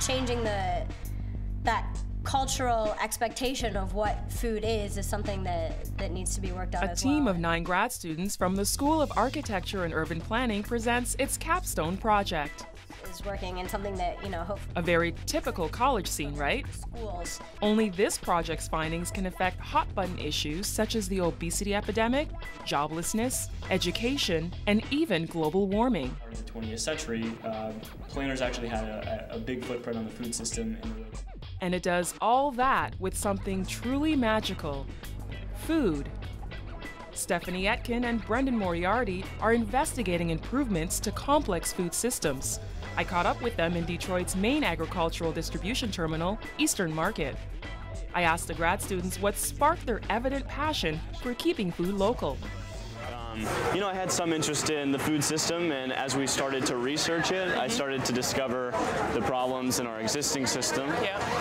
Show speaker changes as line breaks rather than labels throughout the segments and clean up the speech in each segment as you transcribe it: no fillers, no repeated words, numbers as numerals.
changing that cultural expectation of what food is something that needs to be worked on as well.
A team of 9 grad students from the School of Architecture and Urban Planning presents its capstone project.
Is working in something that,
a very typical college scene, right?
Schools.
Only this project's findings can affect hot-button issues such as the obesity epidemic, joblessness, education, and even global warming.
In the 20th century, planners actually had a big footprint on the food system.
And it does all that with something truly magical: food. Stephanie Etkin and Brendan Moriarty are investigating improvements to complex food systems. I caught up with them in Detroit's main agricultural distribution terminal, Eastern Market. I asked the grad students what sparked their evident passion for keeping food local.
I had some interest in the food system, and as we started to research it, I started to discover the problems in our existing system,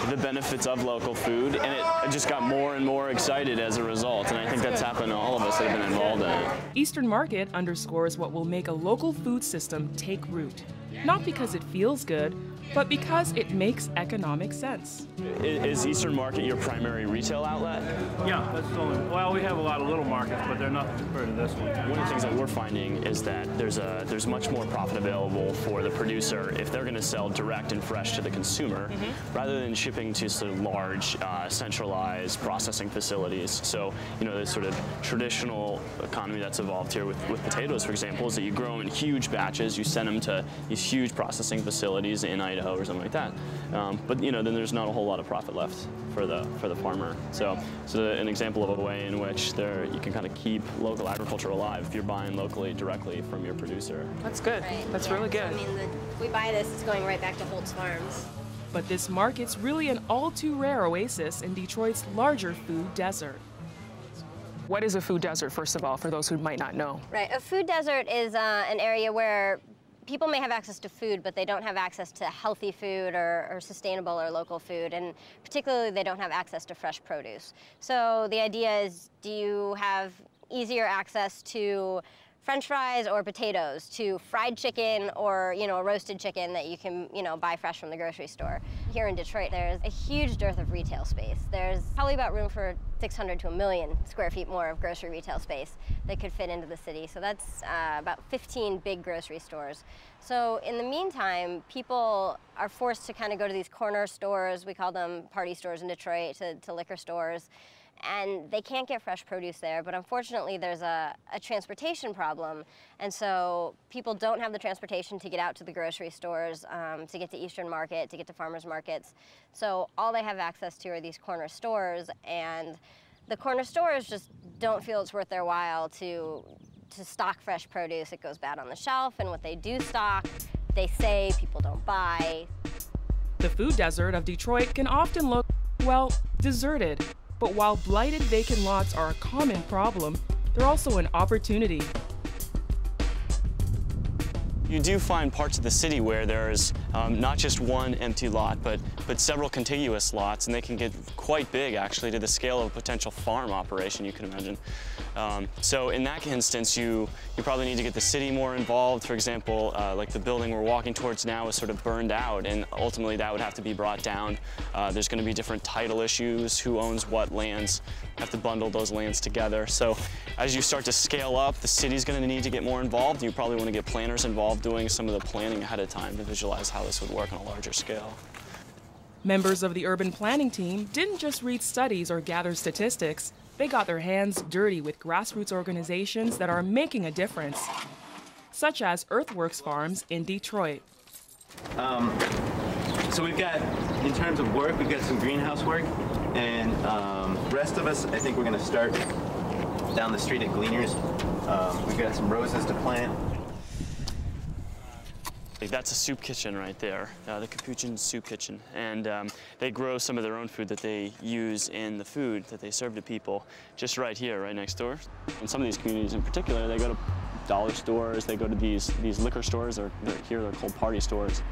the benefits of local food, and I just got more and more excited as a result, and I think that's happened to all of us that have been involved in it.
Eastern Market underscores what will make a local food system take root, not because it feels good, but because it makes economic sense.
Is Eastern Market your primary retail outlet?
Yeah, that's the only. Well, we have a lot of little markets, but they're nothing compared to this one.
One of the things that we're finding is that there's much more profit available for the producer if they're going to sell direct and fresh to the consumer, rather than shipping to sort of large, centralized processing facilities. So, the sort of traditional economy that's evolved here with potatoes, for example, is that you grow them in huge batches, you send them to these huge processing facilities in Idaho or something like that. But then there's not a whole lot of profit left for the farmer. So an example of a way in which you can kind of keep local agriculture alive if you're buying locally directly from your producer.
That's good.
Right.
That's really good.
So, we buy this, it's going right back to Holt's Farms.
But this market's really an all-too-rare oasis in Detroit's larger food desert. What is a food desert, first of all, for those who might not know?
Right. A food desert is an area where people may have access to food, but they don't have access to healthy food or sustainable or local food, and particularly they don't have access to fresh produce. So the idea is, do you have easier access to French fries or potatoes, to fried chicken or, a roasted chicken that you can, buy fresh from the grocery store? Here in Detroit, there's a huge dearth of retail space. There's probably about room for 600 to 1 million square feet more of grocery retail space that could fit into the city. So that's about 15 big grocery stores. So in the meantime, people are forced to kind of go to these corner stores, we call them party stores in Detroit, to liquor stores, and they can't get fresh produce there. But unfortunately, there's a transportation problem, and so people don't have the transportation to get out to the grocery stores, to get to Eastern Market, to get to farmers markets. So all they have access to are these corner stores, and the corner stores just don't feel it's worth their while to stock fresh produce. It goes bad on the shelf, and what they do stock, they say people don't buy.
The food desert of Detroit can often look, well, deserted. But while blighted vacant lots are a common problem, they're also an opportunity.
You do find parts of the city where there's not just one empty lot, but several contiguous lots, and they can get quite big, actually, to the scale of a potential farm operation, you can imagine. So in that instance, you probably need to get the city more involved. For example, like the building we're walking towards now is sort of burned out, and ultimately that would have to be brought down. There's going to be different title issues, who owns what lands, have to bundle those lands together. So as you start to scale up, the city's going to need to get more involved. You probably want to get planners involved doing some of the planning ahead of time to visualize how this would work on a larger scale.
Members of the urban planning team didn't just read studies or gather statistics. They got their hands dirty with grassroots organizations that are making a difference, such as Earthworks Farms in Detroit.
So we've got, in terms of work, we've got some greenhouse work, and rest of us, I think we're going to start down the street at Gleaners. We've got some roses to plant.
That's a soup kitchen right there, the Capuchin Soup Kitchen, and they grow some of their own food that they use in the food that they serve to people just right here, right next door. In some of these communities in particular, they go to dollar stores, they go to these liquor stores, or here they're called party stores,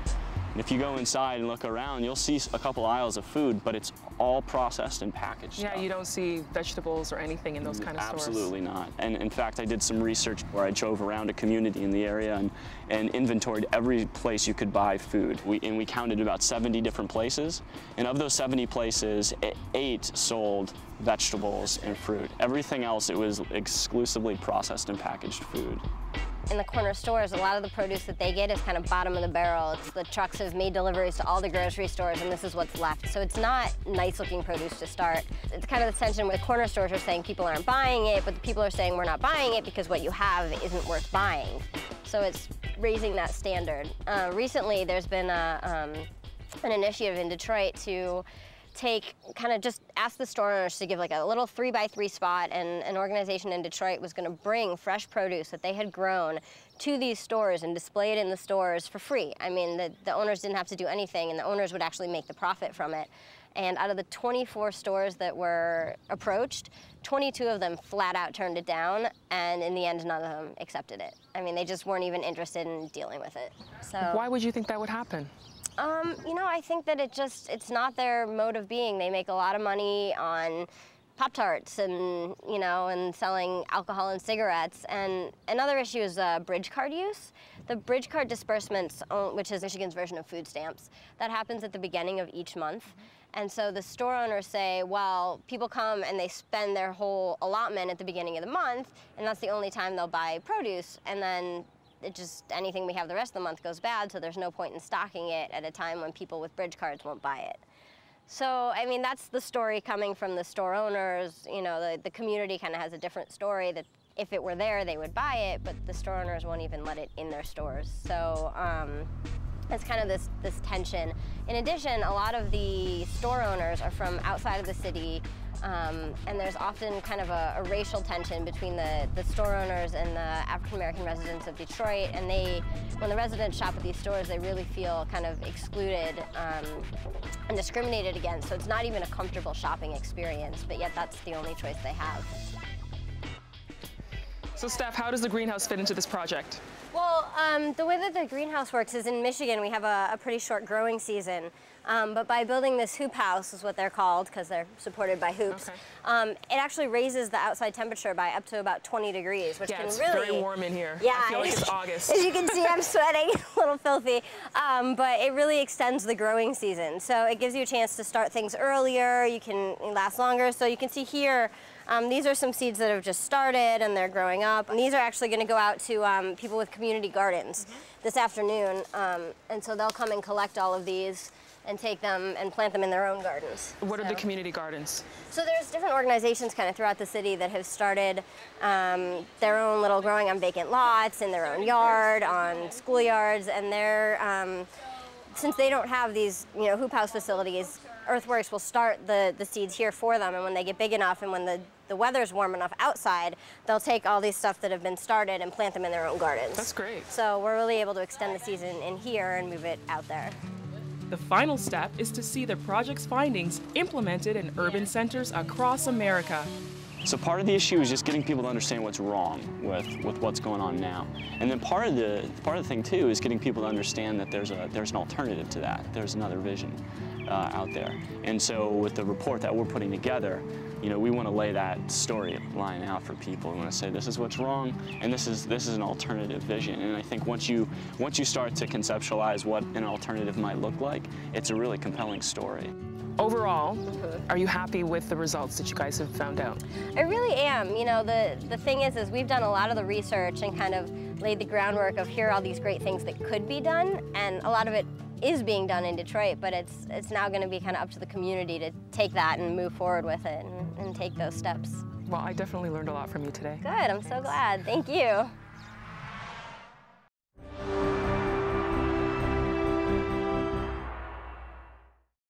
And if you go inside and look around, you'll see a couple aisles of food, but it's all processed and packaged
Yeah,
stuff.
you don't see vegetables or anything in those kind of stores.
Absolutely not. And in fact, I did some research where I drove around a community in the area and inventoried every place you could buy food. We counted about 70 different places, and of those 70 places, 8 sold vegetables and fruit. Everything else, it was exclusively processed and packaged food.
In the corner stores, a lot of the produce that they get is kind of bottom of the barrel. It's the trucks have made deliveries to all the grocery stores, and this is what's left. So it's not nice-looking produce to start. It's kind of the tension where the corner stores are saying people aren't buying it, but the people are saying we're not buying it because what you have isn't worth buying. So it's raising that standard. Recently, there's been an initiative in Detroit to just ask the store owners to give like a little 3x3 spot, and an organization in Detroit was going to bring fresh produce that they had grown to these stores and display it in the stores for free. I mean, the owners didn't have to do anything, and the owners would actually make the profit from it. And out of the 24 stores that were approached, 22 of them flat out turned it down, and in the end, none of them accepted it. I mean, they just weren't even interested in dealing with it. So
why would you think that would happen?
You know, I think that it's not their mode of being. They make a lot of money on Pop-Tarts and, you know, and selling alcohol and cigarettes. And another issue is bridge card use. The bridge card disbursements, which is Michigan's version of food stamps, that happens at the beginning of each month. And so the store owners say, well, people come and they spend their whole allotment at the beginning of the month, and that's the only time they'll buy produce. And then anything we have the rest of the month goes bad, so there's no point in stocking it at a time when people with bridge cards won't buy it. So, I mean, that's the story coming from the store owners. You know, the community kind of has a different story that if it were there, they would buy it, but the store owners won't even let it in their stores. So, it's kind of this tension. In addition, a lot of the store owners are from outside of the city, and there's often kind of a racial tension between the store owners and the African-American residents of Detroit. And when the residents shop at these stores, they really feel kind of excluded and discriminated against. So it's not even a comfortable shopping experience, but yet that's the only choice they have.
So Steph, how does the greenhouse fit into this project?
Well, the way that the greenhouse works is in Michigan, we have a pretty short growing season. But by building this hoop house, is what they're called, because they're supported by hoops, it actually raises the outside temperature by up to about 20 degrees, which can
it's
really...
very warm in here.
Yeah,
I feel like it's August.
As you can see, I'm sweating, a little filthy. But it really extends the growing season. So it gives you a chance to start things earlier, you can last longer. So you can see here, these are some seeds that have just started and they're growing up. And these are actually going to go out to people with community gardens this afternoon. And so they'll come and collect all of these and take them and plant them in their own gardens.
What are the community gardens?
So there's different organizations kind of throughout the city that have started their own little growing on vacant lots, in their own yard, on schoolyards, and they're, since they don't have these, you know, hoop house facilities, Earthworks will start the seeds here for them, and when they get big enough and when the weather's warm enough outside, they'll take all these stuff that have been started and plant them in their own gardens.
That's great.
So we're really able to extend the season in here and move it out there.
The final step is to see the project's findings implemented in urban centers across America.
So part of the issue is just getting people to understand what's wrong with what's going on now. And then part of the thing too is getting people to understand that there's an alternative to that. There's another vision out there. And so with the report that we're putting together, you know, we want to lay that storyline out for people. We want to say this is what's wrong, and this is an alternative vision. And I think once you start to conceptualize what an alternative might look like, it's a really compelling story.
Overall, are you happy with the results that you guys have found out?
I really am. You know, the thing is we've done a lot of the research and kind of laid the groundwork of here are all these great things that could be done, and a lot of it is being done in Detroit, but it's now going to be kind of up to the community to take that and move forward with it and take those steps.
Well, I definitely learned a lot from you today.
Good, I'm so glad. Thank you.